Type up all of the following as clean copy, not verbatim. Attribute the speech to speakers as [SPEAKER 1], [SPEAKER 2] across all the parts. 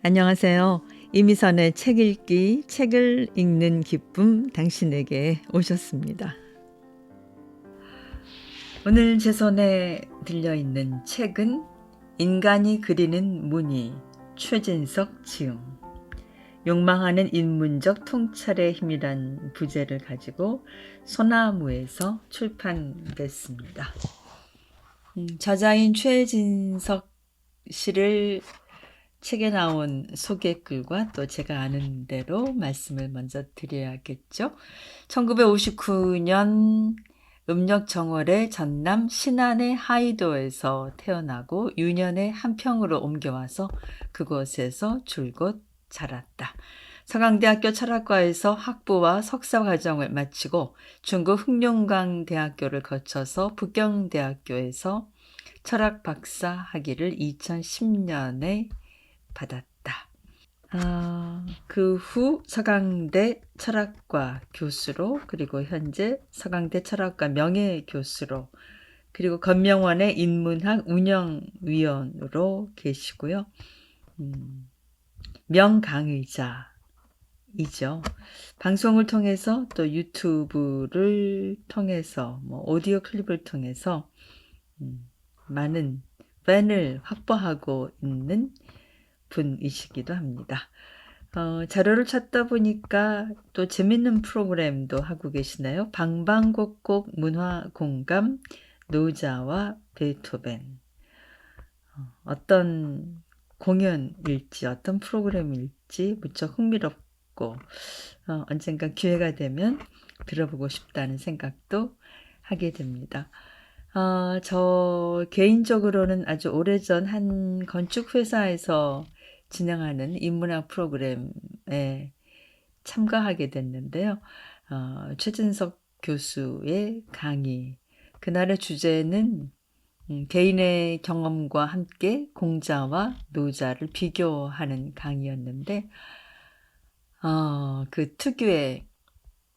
[SPEAKER 1] 안녕하세요. 이미선의 책 읽기, 책을 읽는 기쁨 당신에게 오셨습니다. 오늘 제 손에 들려있는 책은 인간이 그리는 무늬, 최진석 지음. 욕망하는 인문적 통찰의 힘이란 부제를 가지고 소나무에서 출판됐습니다. 저자인 최진석 씨를 책에 나온 소개글과 또 제가 아는 대로 말씀을 먼저 드려야겠죠. 1959년 음력 정월에 전남 신안의 하이도에서 태어나고 유년의 한평으로 옮겨와서 그곳에서 줄곧 자랐다. 서강대학교 철학과에서 학부와 석사 과정을 마치고 중국 흑룡강대학교를 거쳐서 북경대학교에서 철학 박사 학위를 2010년에 받았다. 그 후 서강대 철학과 교수로, 그리고 현재 서강대 철학과 명예교수로, 그리고 건명원의 인문학 운영위원으로 계시고요. 명강의자이죠. 방송을 통해서 또 유튜브를 통해서 오디오 클립을 통해서 많은 팬을 확보하고 있는 분이시기도 합니다. 자료를 찾다 보니까 또 재밌는 프로그램도 하고 계시나요? 방방곡곡 문화공감 노자와 베토벤. 어떤 공연일지 어떤 프로그램일지 무척 흥미롭고 언젠가 기회가 되면 들어보고 싶다는 생각도 하게 됩니다. 저 개인적으로는 아주 오래전 한 건축회사에서 진행하는 인문학 프로그램에 참가하게 됐는데요. 최진석 교수의 강의, 그날의 주제는 개인의 경험과 함께 공자와 노자를 비교하는 강의였는데 그 특유의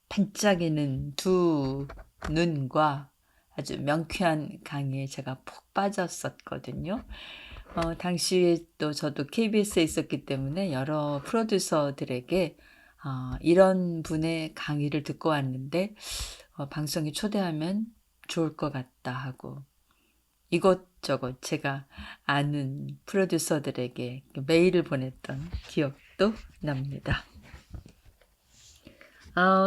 [SPEAKER 1] 반짝이는 두 눈과 아주 명쾌한 강의에 제가 푹 빠졌었거든요. 당시에 또 저도 KBS에 있었기 때문에 여러 프로듀서들에게 이런 분의 강의를 듣고 왔는데 방송에 초대하면 좋을 것 같다 하고 이것저것 제가 아는 프로듀서들에게 메일을 보냈던 기억도 납니다.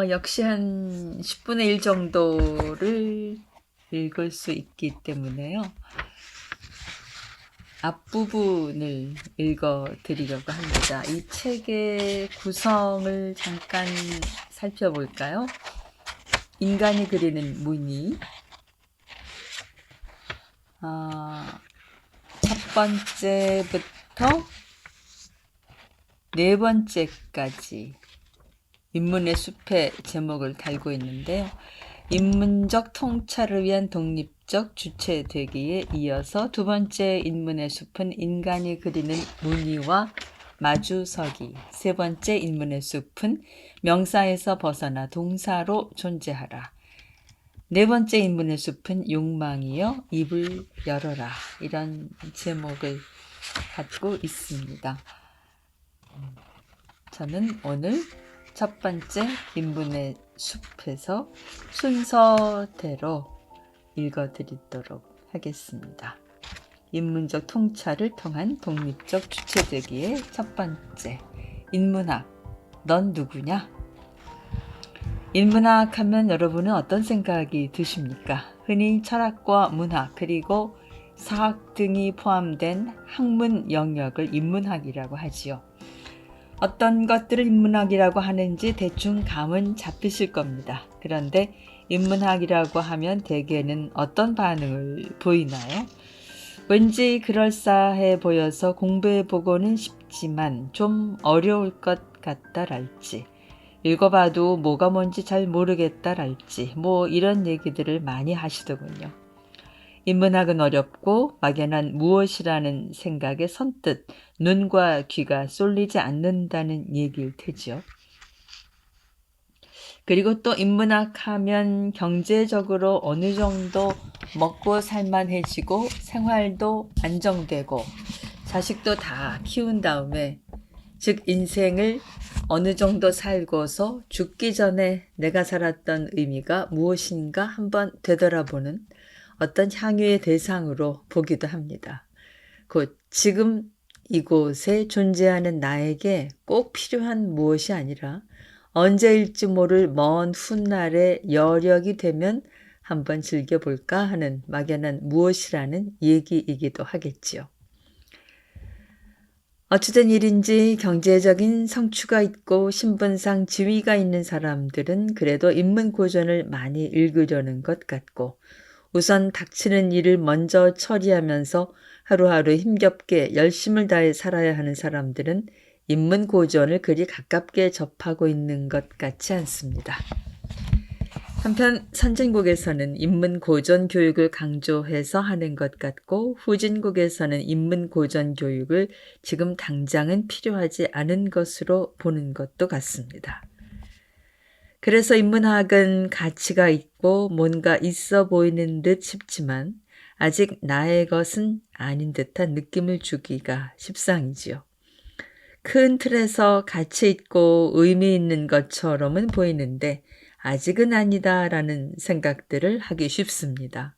[SPEAKER 1] 역시 한 10분의 1 정도를 읽을 수 있기 때문에요. 앞부분을 읽어드리려고 합니다. 이 책의 구성을 잠깐 살펴볼까요? 인간이 그리는 무늬. 첫 번째부터 네 번째까지 인문의 숲의 제목을 달고 있는데요. 인문적 통찰을 위한 독립적 주체되기에 이어서 두 번째 인문의 숲은 인간이 그리는 무늬와 마주서기, 세 번째 인문의 숲은 명사에서 벗어나 동사로 존재하라, 네 번째 인문의 숲은 욕망이여 입을 열어라, 이런 제목을 갖고 있습니다. 저는 오늘 첫 번째 인문의 숲에서 순서대로 읽어드리도록 하겠습니다. 인문적 통찰을 통한 독립적 주체되기의 첫 번째, 인문학, 넌 누구냐? 인문학 하면 여러분은 어떤 생각이 드십니까? 흔히 철학과 문학 그리고 사학 등이 포함된 학문 영역을 인문학이라고 하지요. 어떤 것들을 인문학이라고 하는지 대충 감은 잡히실 겁니다. 그런데 인문학이라고 하면 대개는 어떤 반응을 보이나요? 왠지 그럴싸해 보여서 공부해보고는 싶지만 좀 어려울 것 같다랄지, 읽어봐도 뭐가 뭔지 잘 모르겠다랄지 이런 얘기들을 많이 하시더군요. 인문학은 어렵고 막연한 무엇이라는 생각에 선뜻 눈과 귀가 쏠리지 않는다는 얘기일 테지요. 그리고 또 인문학 하면 경제적으로 어느 정도 먹고 살만해지고 생활도 안정되고 자식도 다 키운 다음에 즉 인생을 어느 정도 살고서 죽기 전에 내가 살았던 의미가 무엇인가 한번 되돌아보는 어떤 향유의 대상으로 보기도 합니다. 곧 지금 이곳에 존재하는 나에게 꼭 필요한 무엇이 아니라 언제일지 모를 먼 훗날의 여력이 되면 한번 즐겨볼까 하는 막연한 무엇이라는 얘기이기도 하겠지요. 어찌된 일인지 경제적인 성취가 있고 신분상 지위가 있는 사람들은 그래도 인문고전을 많이 읽으려는 것 같고 우선 닥치는 일을 먼저 처리하면서 하루하루 힘겹게 열심을 다해 살아야 하는 사람들은 인문고전을 그리 가깝게 접하고 있는 것 같지 않습니다. 한편 선진국에서는 인문고전 교육을 강조해서 하는 것 같고 후진국에서는 인문고전 교육을 지금 당장은 필요하지 않은 것으로 보는 것도 같습니다. 그래서 인문학은 가치가 있고 뭔가 있어 보이는 듯 싶지만 아직 나의 것은 아닌 듯한 느낌을 주기가 십상이지요. 큰 틀에서 가치 있고 의미 있는 것처럼은 보이는데 아직은 아니다라는 생각들을 하기 쉽습니다.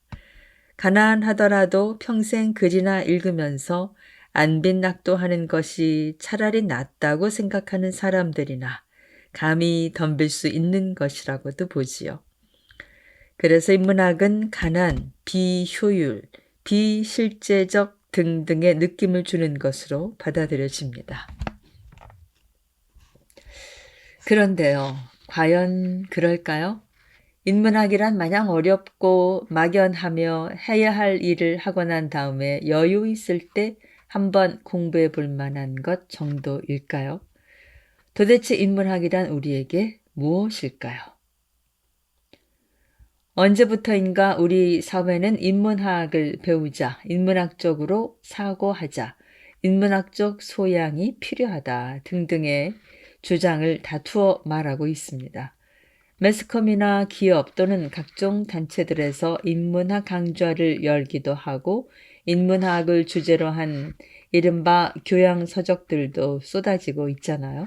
[SPEAKER 1] 가난하더라도 평생 글이나 읽으면서 안빈낙도하는 것이 차라리 낫다고 생각하는 사람들이나 감히 덤빌 수 있는 것이라고도 보지요. 그래서 인문학은 가난, 비효율, 비실제적 등등의 느낌을 주는 것으로 받아들여집니다. 그런데요, 과연 그럴까요? 인문학이란 마냥 어렵고 막연하며 해야 할 일을 하고 난 다음에 여유 있을 때 한번 공부해 볼 만한 것 정도일까요? 도대체 인문학이란 우리에게 무엇일까요? 언제부터인가 우리 사회는 인문학을 배우자, 인문학적으로 사고하자, 인문학적 소양이 필요하다 등등의 주장을 다투어 말하고 있습니다. 매스컴이나 기업 또는 각종 단체들에서 인문학 강좌를 열기도 하고 인문학을 주제로 한 이른바 교양 서적들도 쏟아지고 있잖아요.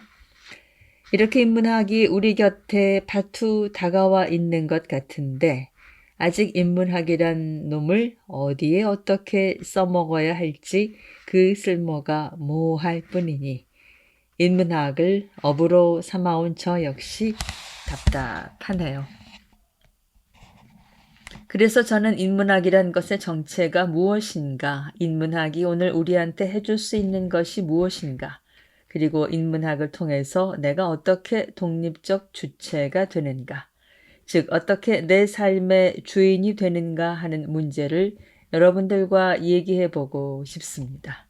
[SPEAKER 1] 이렇게 인문학이 우리 곁에 파투 다가와 있는 것 같은데 아직 인문학이란 놈을 어디에 어떻게 써먹어야 할지 그 쓸모가 모호할 뿐이니 인문학을 업으로 삼아온 저 역시 답답하네요. 그래서 저는 인문학이란 것의 정체가 무엇인가, 인문학이 오늘 우리한테 해줄 수 있는 것이 무엇인가, 그리고 인문학을 통해서 내가 어떻게 독립적 주체가 되는가, 즉 어떻게 내 삶의 주인이 되는가 하는 문제를 여러분들과 얘기해보고 싶습니다.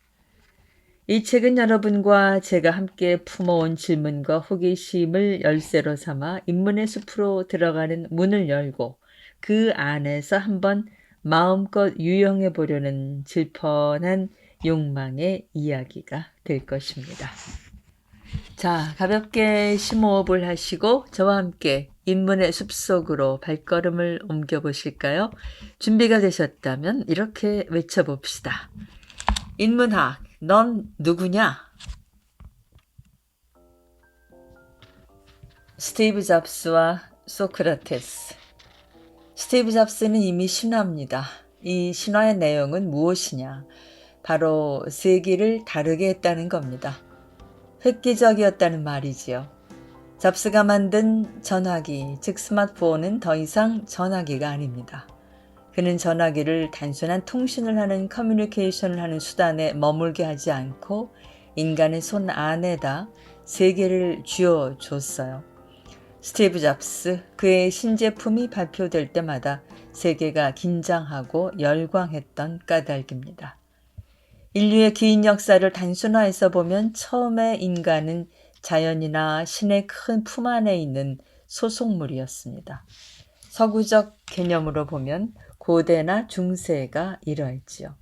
[SPEAKER 1] 이 책은 여러분과 제가 함께 품어온 질문과 호기심을 열쇠로 삼아 인문의 숲으로 들어가는 문을 열고 그 안에서 한번 마음껏 유영해 보려는 질펀한 욕망의 이야기가 될 것입니다. 자, 가볍게 심호흡을 하시고 저와 함께 인문의 숲속으로 발걸음을 옮겨보실까요? 준비가 되셨다면 이렇게 외쳐봅시다. 인문학, 넌 누구냐? 스티브 잡스와 소크라테스. 스티브 잡스는 이미 신화입니다. 이 신화의 내용은 무엇이냐? 바로 세기를 다르게 했다는 겁니다. 획기적이었다는 말이지요. 잡스가 만든 전화기, 즉 스마트폰은 더 이상 전화기가 아닙니다. 그는 전화기를 단순한 통신을 하는 커뮤니케이션을 하는 수단에 머물게 하지 않고 인간의 손 안에다 세계를 쥐어줬어요. 스티브 잡스, 그의 신제품이 발표될 때마다 세계가 긴장하고 열광했던 까닭입니다. 인류의 긴 역사를 단순화해서 보면 처음에 인간은 자연이나 신의 큰 품 안에 있는 소속물이었습니다. 서구적 개념으로 보면 고대나 중세가 이러했지요.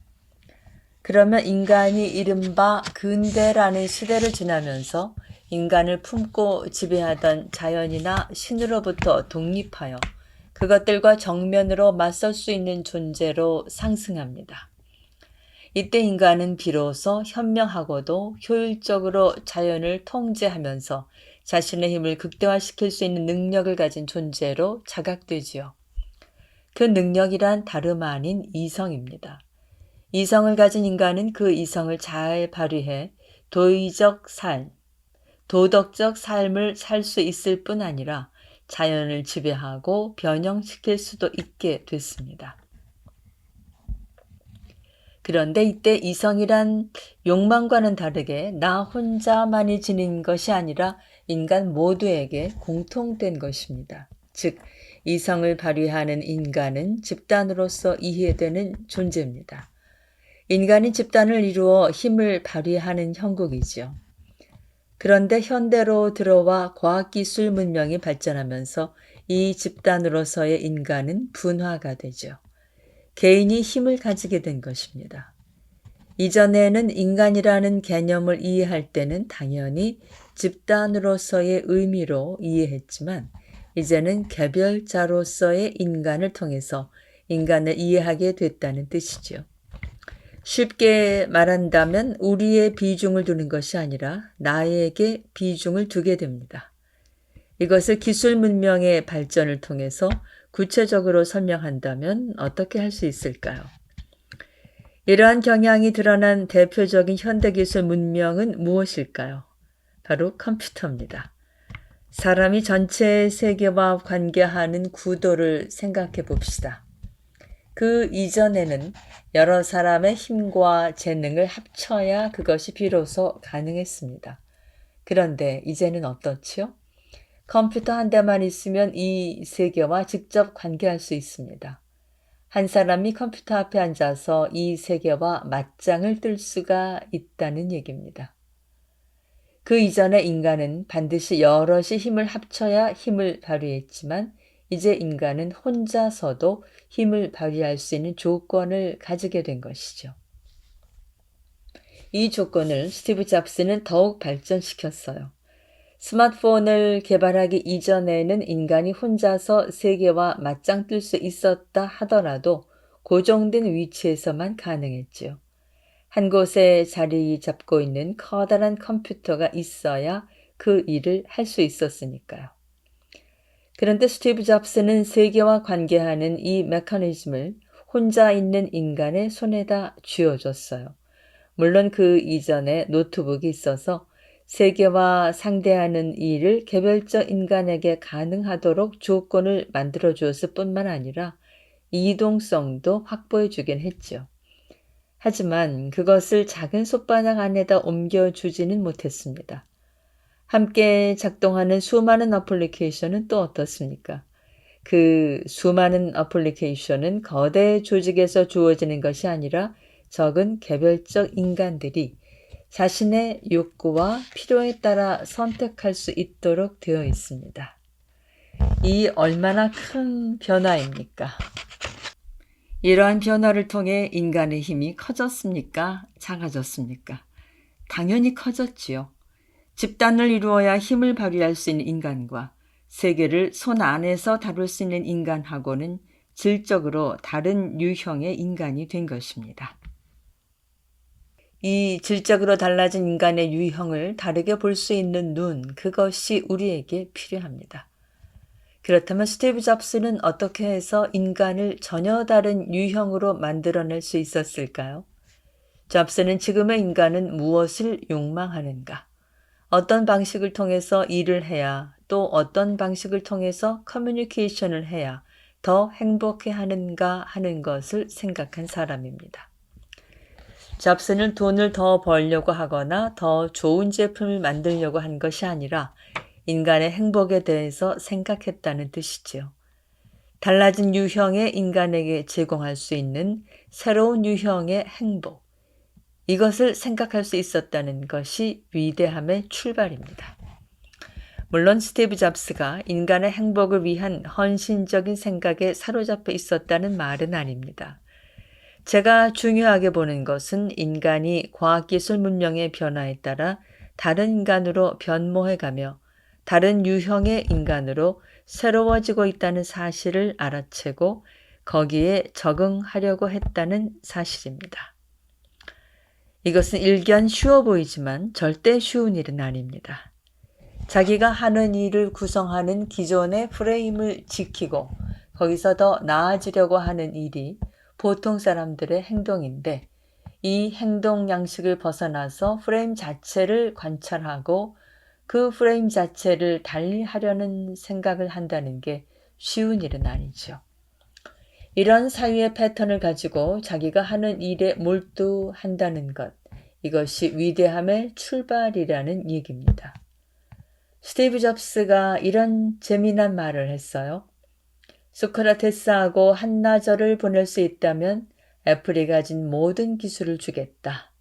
[SPEAKER 1] 그러면 인간이 이른바 근대라는 시대를 지나면서 인간을 품고 지배하던 자연이나 신으로부터 독립하여 그것들과 정면으로 맞설 수 있는 존재로 상승합니다. 이때 인간은 비로소 현명하고도 효율적으로 자연을 통제하면서 자신의 힘을 극대화시킬 수 있는 능력을 가진 존재로 자각되지요. 그 능력이란 다름 아닌 이성입니다. 이성을 가진 인간은 그 이성을 잘 발휘해 도덕적 삶을 살 수 있을 뿐 아니라 자연을 지배하고 변형시킬 수도 있게 됐습니다. 그런데 이때 이성이란 욕망과는 다르게 나 혼자만이 지닌 것이 아니라 인간 모두에게 공통된 것입니다. 즉, 이성을 발휘하는 인간은 집단으로서 이해되는 존재입니다. 인간이 집단을 이루어 힘을 발휘하는 형국이지요. 그런데 현대로 들어와 과학기술 문명이 발전하면서 이 집단으로서의 인간은 분화가 되죠. 개인이 힘을 가지게 된 것입니다. 이전에는 인간이라는 개념을 이해할 때는 당연히 집단으로서의 의미로 이해했지만 이제는 개별자로서의 인간을 통해서 인간을 이해하게 됐다는 뜻이죠. 쉽게 말한다면 우리의 비중을 두는 것이 아니라 나에게 비중을 두게 됩니다. 이것을 기술 문명의 발전을 통해서 구체적으로 설명한다면 어떻게 할 수 있을까요? 이러한 경향이 드러난 대표적인 현대기술 문명은 무엇일까요? 바로 컴퓨터입니다. 사람이 전체 세계와 관계하는 구도를 생각해 봅시다. 그 이전에는 여러 사람의 힘과 재능을 합쳐야 그것이 비로소 가능했습니다. 그런데 이제는 어떻지요? 컴퓨터 한 대만 있으면 이 세계와 직접 관계할 수 있습니다. 한 사람이 컴퓨터 앞에 앉아서 이 세계와 맞짱을 뜰 수가 있다는 얘기입니다. 그 이전에 인간은 반드시 여럿이 힘을 합쳐야 힘을 발휘했지만 이제 인간은 혼자서도 힘을 발휘할 수 있는 조건을 가지게 된 것이죠. 이 조건을 스티브 잡스는 더욱 발전시켰어요. 스마트폰을 개발하기 이전에는 인간이 혼자서 세계와 맞짱 뜰 수 있었다 하더라도 고정된 위치에서만 가능했지요. 한 곳에 자리 잡고 있는 커다란 컴퓨터가 있어야 그 일을 할 수 있었으니까요. 그런데 스티브 잡스는 세계와 관계하는 이 메커니즘을 혼자 있는 인간의 손에다 쥐어줬어요. 물론 그 이전에 노트북이 있어서 세계와 상대하는 일을 개별적 인간에게 가능하도록 조건을 만들어 주었을 뿐만 아니라 이동성도 확보해 주긴 했죠. 하지만 그것을 작은 솥바닥 안에다 옮겨주지는 못했습니다. 함께 작동하는 수많은 어플리케이션은 또 어떻습니까? 그 수많은 어플리케이션은 거대 조직에서 주어지는 것이 아니라 적은 개별적 인간들이 자신의 욕구와 필요에 따라 선택할 수 있도록 되어 있습니다. 이 얼마나 큰 변화입니까? 이러한 변화를 통해 인간의 힘이 커졌습니까? 작아졌습니까? 당연히 커졌지요. 집단을 이루어야 힘을 발휘할 수 있는 인간과 세계를 손 안에서 다룰 수 있는 인간하고는 질적으로 다른 유형의 인간이 된 것입니다. 이 질적으로 달라진 인간의 유형을 다르게 볼 수 있는 눈, 그것이 우리에게 필요합니다. 그렇다면 스티브 잡스는 어떻게 해서 인간을 전혀 다른 유형으로 만들어낼 수 있었을까요? 잡스는 지금의 인간은 무엇을 욕망하는가? 어떤 방식을 통해서 일을 해야 또 어떤 방식을 통해서 커뮤니케이션을 해야 더 행복해 하는가 하는 것을 생각한 사람입니다. 잡스는 돈을 더 벌려고 하거나 더 좋은 제품을 만들려고 한 것이 아니라 인간의 행복에 대해서 생각했다는 뜻이지요. 달라진 유형의 인간에게 제공할 수 있는 새로운 유형의 행복, 이것을 생각할 수 있었다는 것이 위대함의 출발입니다. 물론 스티브 잡스가 인간의 행복을 위한 헌신적인 생각에 사로잡혀 있었다는 말은 아닙니다. 제가 중요하게 보는 것은 인간이 과학기술 문명의 변화에 따라 다른 인간으로 변모해가며 다른 유형의 인간으로 새로워지고 있다는 사실을 알아채고 거기에 적응하려고 했다는 사실입니다. 이것은 일견 쉬워 보이지만 절대 쉬운 일은 아닙니다. 자기가 하는 일을 구성하는 기존의 프레임을 지키고 거기서 더 나아지려고 하는 일이 보통 사람들의 행동인데, 이 행동 양식을 벗어나서 프레임 자체를 관찰하고 그 프레임 자체를 달리하려는 생각을 한다는 게 쉬운 일은 아니죠. 이런 사유의 패턴을 가지고 자기가 하는 일에 몰두한다는 것, 이것이 위대함의 출발이라는 얘기입니다. 스티브 잡스가 이런 재미난 말을 했어요. 소크라테스하고 한나절을 보낼 수 있다면 애플이 가진 모든 기술을 주겠다.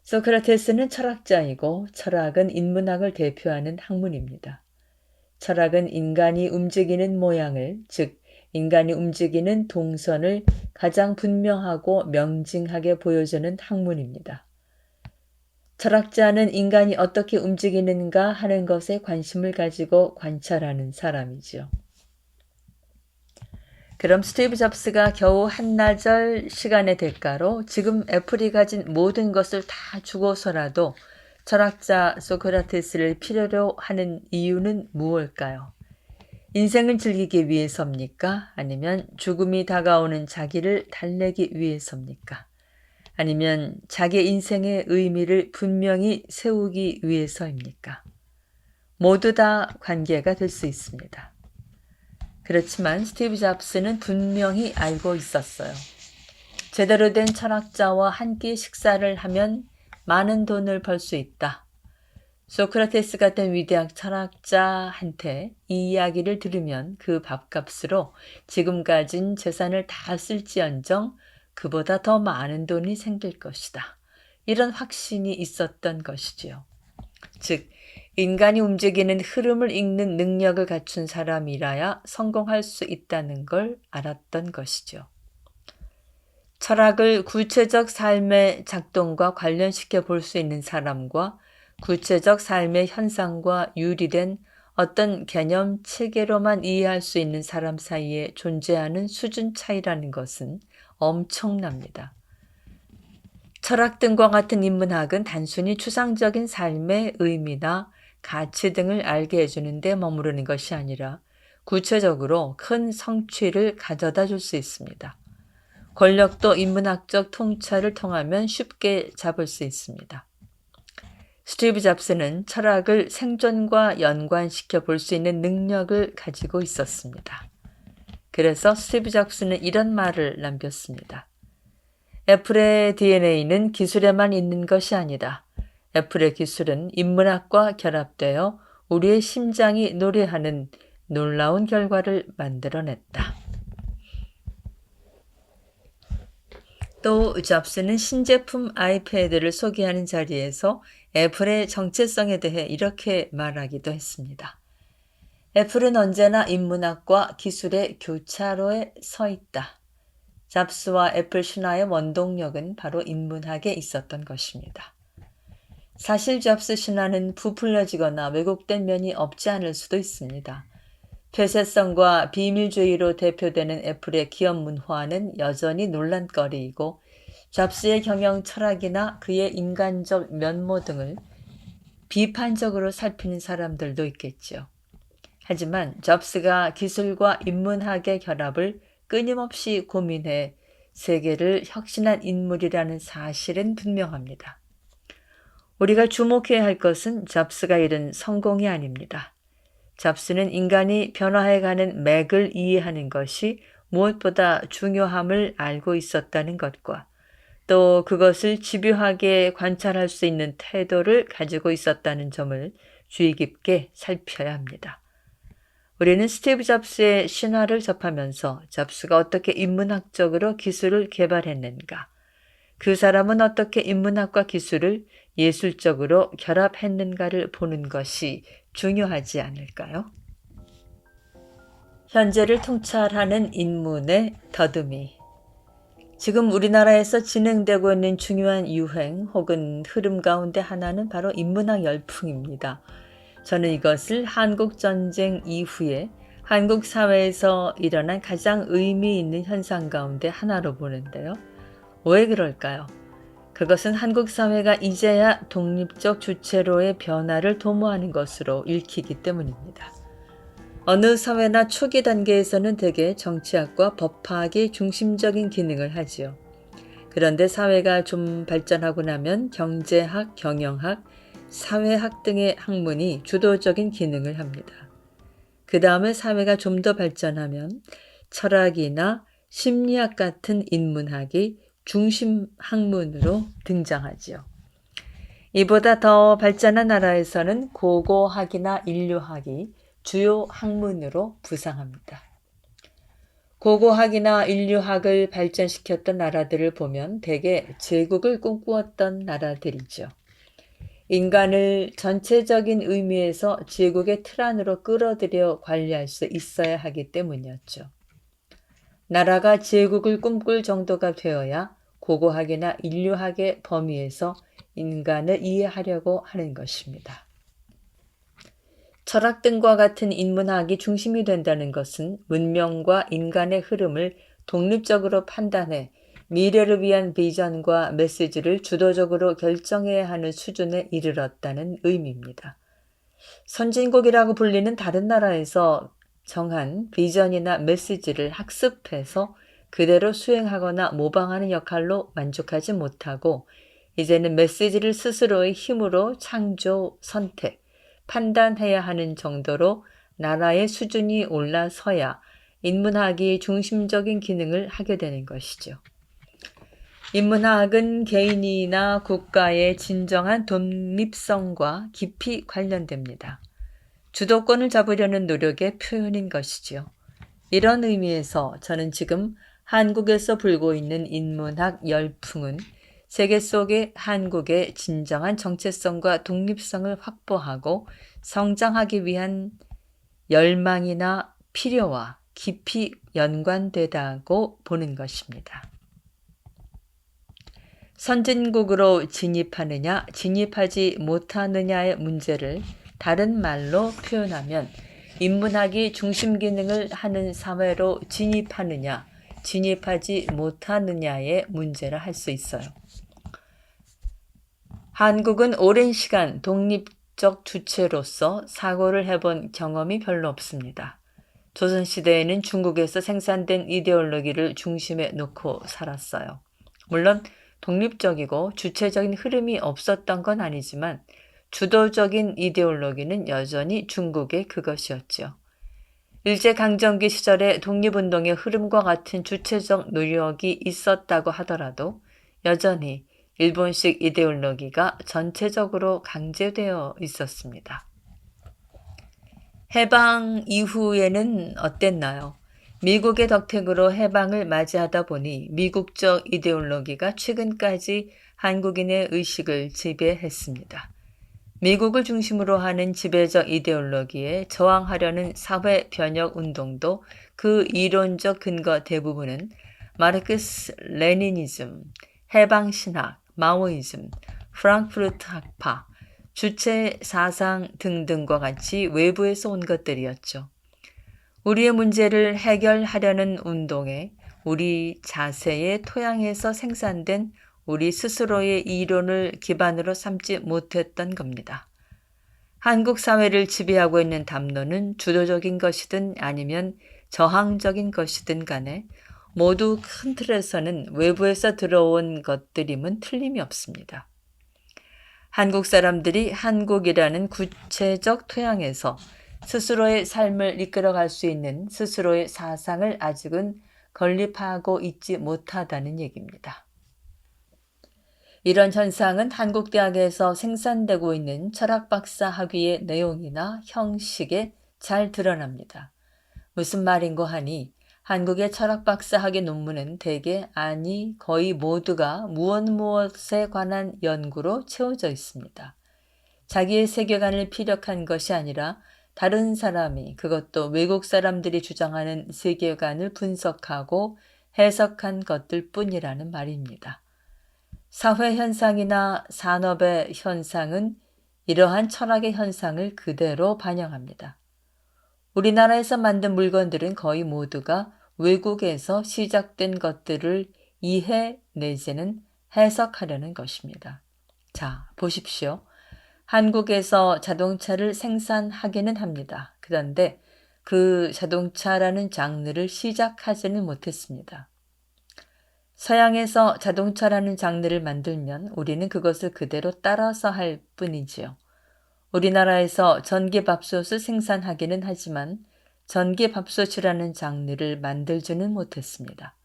[SPEAKER 1] 소크라테스는 철학자이고 철학은 인문학을 대표하는 학문입니다. 철학은 인간이 움직이는 모양을, 즉 인간이 움직이는 동선을 가장 분명하고 명징하게 보여주는 학문입니다. 철학자는 인간이 어떻게 움직이는가 하는 것에 관심을 가지고 관찰하는 사람이죠. 그럼 스티브 잡스가 겨우 한나절 시간의 대가로 지금 애플이 가진 모든 것을 다 주고서라도 철학자 소크라테스를 필요로 하는 이유는 무엇일까요? 인생을 즐기기 위해서입니까? 아니면 죽음이 다가오는 자기를 달래기 위해서입니까? 아니면 자기 인생의 의미를 분명히 세우기 위해서입니까? 모두 다 관계가 될 수 있습니다. 그렇지만 스티브 잡스는 분명히 알고 있었어요. 제대로 된 철학자와 한 끼 식사를 하면 많은 돈을 벌 수 있다. 소크라테스 같은 위대한 철학자한테 이 이야기를 들으면 그 밥값으로 지금 가진 재산을 다 쓸지언정 그보다 더 많은 돈이 생길 것이다. 이런 확신이 있었던 것이지요. 즉, 인간이 움직이는 흐름을 읽는 능력을 갖춘 사람이라야 성공할 수 있다는 걸 알았던 것이죠. 철학을 구체적 삶의 작동과 관련시켜 볼 수 있는 사람과 구체적 삶의 현상과 유리된 어떤 개념 체계로만 이해할 수 있는 사람 사이에 존재하는 수준 차이라는 것은 엄청납니다. 철학 등과 같은 인문학은 단순히 추상적인 삶의 의미나 가치 등을 알게 해주는 데 머무르는 것이 아니라 구체적으로 큰 성취를 가져다 줄 수 있습니다. 권력도 인문학적 통찰을 통하면 쉽게 잡을 수 있습니다. 스티브 잡스는 철학을 생존과 연관시켜 볼 수 있는 능력을 가지고 있었습니다. 그래서 스티브 잡스는 이런 말을 남겼습니다. 애플의 DNA는 기술에만 있는 것이 아니다. 애플의 기술은 인문학과 결합되어 우리의 심장이 노래하는 놀라운 결과를 만들어냈다. 또 잡스는 신제품 아이패드를 소개하는 자리에서 애플의 정체성에 대해 이렇게 말하기도 했습니다. 애플은 언제나 인문학과 기술의 교차로에 서 있다. 잡스와 애플 신화의 원동력은 바로 인문학에 있었던 것입니다. 사실 잡스 신화는 부풀려지거나 왜곡된 면이 없지 않을 수도 있습니다. 폐쇄성과 비밀주의로 대표되는 애플의 기업 문화는 여전히 논란거리이고 잡스의 경영 철학이나 그의 인간적 면모 등을 비판적으로 살피는 사람들도 있겠죠. 하지만 잡스가 기술과 인문학의 결합을 끊임없이 고민해 세계를 혁신한 인물이라는 사실은 분명합니다. 우리가 주목해야 할 것은 잡스가 이룬 성공이 아닙니다. 잡스는 인간이 변화해가는 맥을 이해하는 것이 무엇보다 중요함을 알고 있었다는 것과 또 그것을 집요하게 관찰할 수 있는 태도를 가지고 있었다는 점을 주의 깊게 살펴야 합니다. 우리는 스티브 잡스의 신화를 접하면서 잡스가 어떻게 인문학적으로 기술을 개발했는가, 그 사람은 어떻게 인문학과 기술을 예술적으로 결합했는가를 보는 것이 중요하지 않을까요? 현재를 통찰하는 인문의 더듬이. 지금 우리나라에서 진행되고 있는 중요한 유행 혹은 흐름 가운데 하나는 바로 인문학 열풍입니다. 저는 이것을 한국전쟁 이후에 한국 사회에서 일어난 가장 의미 있는 현상 가운데 하나로 보는데요. 왜 그럴까요? 그것은 한국 사회가 이제야 독립적 주체로의 변화를 도모하는 것으로 읽히기 때문입니다. 어느 사회나 초기 단계에서는 대개 정치학과 법학이 중심적인 기능을 하지요. 그런데 사회가 좀 발전하고 나면 경제학, 경영학, 사회학 등의 학문이 주도적인 기능을 합니다. 그 다음에 사회가 좀 더 발전하면 철학이나 심리학 같은 인문학이 중심 학문으로 등장하지요. 이보다 더 발전한 나라에서는 고고학이나 인류학이 주요 학문으로 부상합니다. 고고학이나 인류학을 발전시켰던 나라들을 보면 대개 제국을 꿈꾸었던 나라들이죠. 인간을 전체적인 의미에서 제국의 틀 안으로 끌어들여 관리할 수 있어야 하기 때문이었죠. 나라가 제국을 꿈꿀 정도가 되어야 고고학이나 인류학의 범위에서 인간을 이해하려고 하는 것입니다. 철학 등과 같은 인문학이 중심이 된다는 것은 문명과 인간의 흐름을 독립적으로 판단해 미래를 위한 비전과 메시지를 주도적으로 결정해야 하는 수준에 이르렀다는 의미입니다. 선진국이라고 불리는 다른 나라에서 정한 비전이나 메시지를 학습해서 그대로 수행하거나 모방하는 역할로 만족하지 못하고 이제는 메시지를 스스로의 힘으로 창조, 선택, 판단해야 하는 정도로 나라의 수준이 올라서야 인문학이 중심적인 기능을 하게 되는 것이죠. 인문학은 개인이나 국가의 진정한 독립성과 깊이 관련됩니다. 주도권을 잡으려는 노력의 표현인 것이지요. 이런 의미에서 저는 지금 한국에서 불고 있는 인문학 열풍은 세계 속의 한국의 진정한 정체성과 독립성을 확보하고 성장하기 위한 열망이나 필요와 깊이 연관되다고 보는 것입니다. 선진국으로 진입하느냐, 진입하지 못하느냐의 문제를 다른 말로 표현하면 인문학이 중심 기능을 하는 사회로 진입하느냐, 진입하지 못하느냐의 문제라 할 수 있어요. 한국은 오랜 시간 독립적 주체로서 사고를 해본 경험이 별로 없습니다. 조선시대에는 중국에서 생산된 이데올로기를 중심에 놓고 살았어요. 물론 독립적이고 주체적인 흐름이 없었던 건 아니지만 주도적인 이데올로기는 여전히 중국의 그것이었죠. 일제강점기 시절에 독립운동의 흐름과 같은 주체적 노력이 있었다고 하더라도 여전히 일본식 이데올로기가 전체적으로 강제되어 있었습니다. 해방 이후에는 어땠나요? 미국의 덕택으로 해방을 맞이하다 보니 미국적 이데올로기가 최근까지 한국인의 의식을 지배했습니다. 미국을 중심으로 하는 지배적 이데올로기에 저항하려는 사회 변혁 운동도 그 이론적 근거 대부분은 마르크스 레니니즘, 해방신학, 마오이즘, 프랑크푸르트 학파, 주체 사상 등등과 같이 외부에서 온 것들이었죠. 우리의 문제를 해결하려는 운동에 우리 자세의 토양에서 생산된 우리 스스로의 이론을 기반으로 삼지 못했던 겁니다. 한국 사회를 지배하고 있는 담론은 주도적인 것이든 아니면 저항적인 것이든 간에 모두 큰 틀에서는 외부에서 들어온 것들임은 틀림이 없습니다. 한국 사람들이 한국이라는 구체적 토양에서 스스로의 삶을 이끌어갈 수 있는 스스로의 사상을 아직은 건립하고 있지 못하다는 얘기입니다. 이런 현상은 한국대학에서 생산되고 있는 철학박사 학위의 내용이나 형식에 잘 드러납니다. 무슨 말인고 하니 한국의 철학박사 학위 논문은 대개 아니 거의 모두가 무엇에 관한 연구로 채워져 있습니다. 자기의 세계관을 피력한 것이 아니라 다른 사람이, 그것도 외국 사람들이 주장하는 세계관을 분석하고 해석한 것들 뿐이라는 말입니다. 사회 현상이나 산업의 현상은 이러한 철학의 현상을 그대로 반영합니다. 우리나라에서 만든 물건들은 거의 모두가 외국에서 시작된 것들을 이해 내지는 해석하려는 것입니다. 자, 보십시오. 한국에서 자동차를 생산하기는 합니다. 그런데 그 자동차라는 장르를 시작하지는 못했습니다. 서양에서 자동차라는 장르를 만들면 우리는 그것을 그대로 따라서 할 뿐이지요. 우리나라에서 전기밥솥을 생산하기는 하지만 전기밥솥이라는 장르를 만들지는 못했습니다.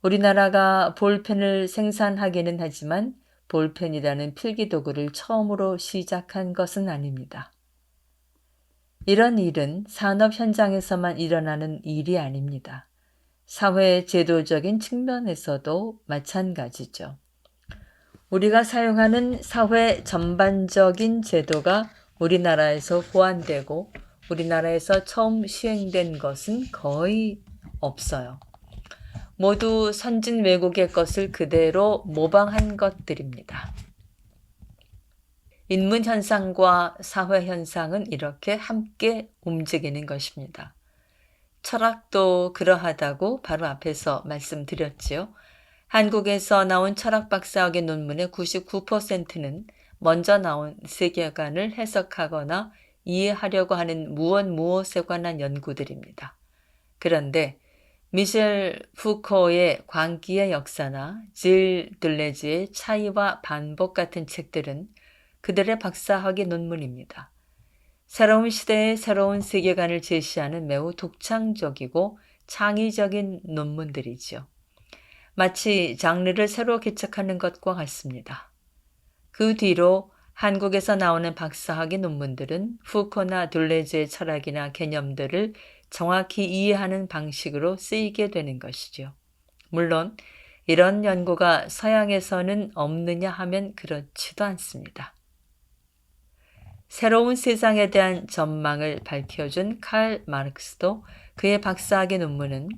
[SPEAKER 1] 우리나라가 볼펜을 생산하기는 하지만 볼펜이라는 필기도구를 처음으로 시작한 것은 아닙니다. 이런 일은 산업 현장에서만 일어나는 일이 아닙니다. 사회 제도적인 측면에서도 마찬가지죠. 우리가 사용하는 사회 전반적인 제도가 우리나라에서 보완되고 우리나라에서 처음 시행된 것은 거의 없어요. 모두 선진 외국의 것을 그대로 모방한 것들입니다. 인문 현상과 사회 현상은 이렇게 함께 움직이는 것입니다. 철학도 그러하다고 바로 앞에서 말씀드렸지요. 한국에서 나온 철학 박사학위 논문의 99%는 먼저 나온 세계관을 해석하거나 이해하려고 하는 무엇에 관한 연구들입니다. 그런데 미셸 푸코의 광기의 역사나 질 들레즈의 차이와 반복 같은 책들은 그들의 박사학위 논문입니다. 새로운 시대의 새로운 세계관을 제시하는 매우 독창적이고 창의적인 논문들이지요. 마치 장르를 새로 개척하는 것과 같습니다. 그 뒤로 한국에서 나오는 박사학위 논문들은 푸코나 둘레즈의 철학이나 개념들을 정확히 이해하는 방식으로 쓰이게 되는 것이죠. 물론 이런 연구가 서양에서는 없느냐 하면 그렇지도 않습니다. 새로운 세상에 대한 전망을 밝혀준 칼 마르크스도 그의 박사학위 논문은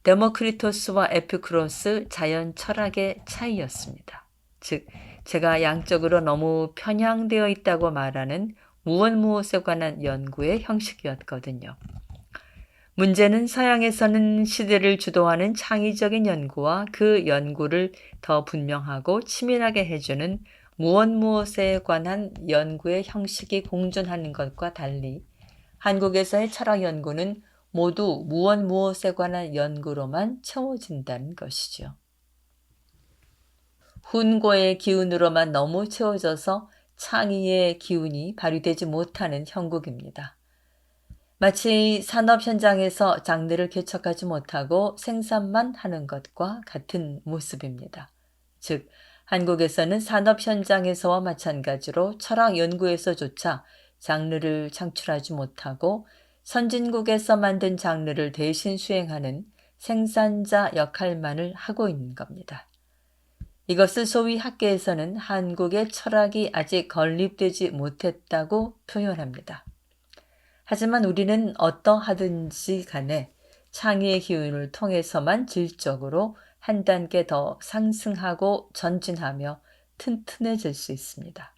[SPEAKER 1] 데모크리토스와 에피쿠로스 자연 철학의 차이였습니다. 즉, 제가 양적으로 너무 편향되어 있다고 말하는 무엇에 관한 연구의 형식이었거든요. 문제는 서양에서는 시대를 주도하는 창의적인 연구와 그 연구를 더 분명하고 치밀하게 해주는 무엇에 관한 연구의 형식이 공존하는 것과 달리 한국에서의 철학 연구는 모두 무엇에 관한 연구로만 채워진다는 것이죠. 훈고의 기운으로만 너무 채워져서 창의의 기운이 발휘되지 못하는 형국입니다. 마치 산업 현장에서 장르를 개척하지 못하고 생산만 하는 것과 같은 모습입니다. 즉, 한국에서는 산업 현장에서와 마찬가지로 철학 연구에서조차 장르를 창출하지 못하고 선진국에서 만든 장르를 대신 수행하는 생산자 역할만을 하고 있는 겁니다. 이것을 소위 학계에서는 한국의 철학이 아직 건립되지 못했다고 표현합니다. 하지만 우리는 어떠하든지 간에 창의의 기운을 통해서만 질적으로 한 단계 더 상승하고 전진하며 튼튼해질 수 있습니다.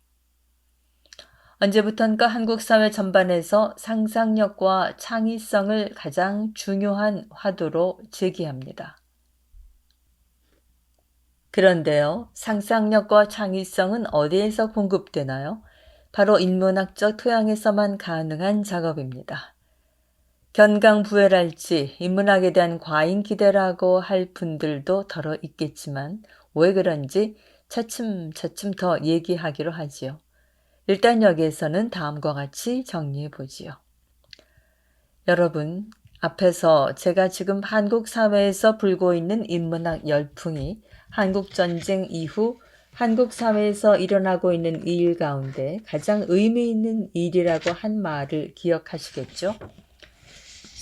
[SPEAKER 1] 언제부턴가 한국 사회 전반에서 상상력과 창의성을 가장 중요한 화두로 제기합니다. 그런데요, 상상력과 창의성은 어디에서 공급되나요? 바로 인문학적 토양에서만 가능한 작업입니다. 견강부회랄지 인문학에 대한 과잉 기대라고 할 분들도 더러 있겠지만 왜 그런지 차츰차츰 더 얘기하기로 하지요. 일단 여기에서는 다음과 같이 정리해 보지요. 여러분, 앞에서 제가 지금 한국 사회에서 불고 있는 인문학 열풍이 한국전쟁 이후 한국 사회에서 일어나고 있는 일 가운데 가장 의미 있는 일이라고 한 말을 기억하시겠죠?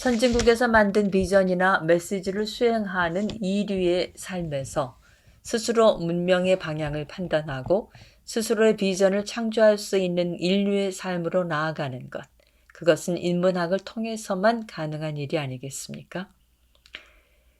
[SPEAKER 1] 선진국에서 만든 비전이나 메시지를 수행하는 인류의 삶에서 스스로 문명의 방향을 판단하고 스스로의 비전을 창조할 수 있는 인류의 삶으로 나아가는 것. 그것은 인문학을 통해서만 가능한 일이 아니겠습니까?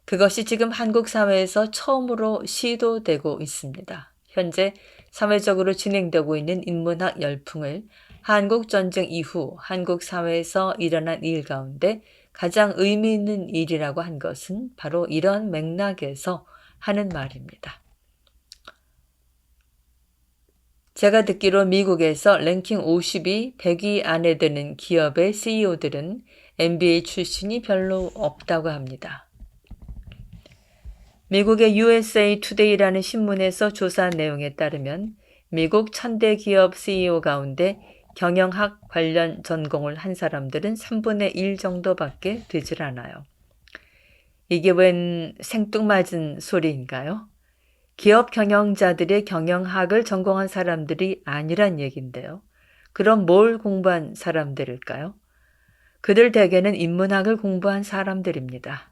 [SPEAKER 1] 그것이 지금 한국 사회에서 처음으로 시도되고 있습니다. 현재 사회적으로 진행되고 있는 인문학 열풍을 한국 전쟁 이후 한국 사회에서 일어난 일 가운데 가장 의미 있는 일이라고 한 것은 바로 이런 맥락에서 하는 말입니다. 제가 듣기로 미국에서 랭킹 50위, 100위 안에 드는 기업의 CEO들은 MBA 출신이 별로 없다고 합니다. 미국의 USA Today라는 신문에서 조사한 내용에 따르면 미국 1000대 기업 CEO 가운데 경영학 관련 전공을 한 사람들은 3분의 1 정도밖에 되질 않아요. 이게 웬 생뚱맞은 소리인가요? 기업 경영자들의 경영학을 전공한 사람들이 아니란 얘긴데요. 그럼 뭘 공부한 사람들일까요? 그들 대개는 인문학을 공부한 사람들입니다.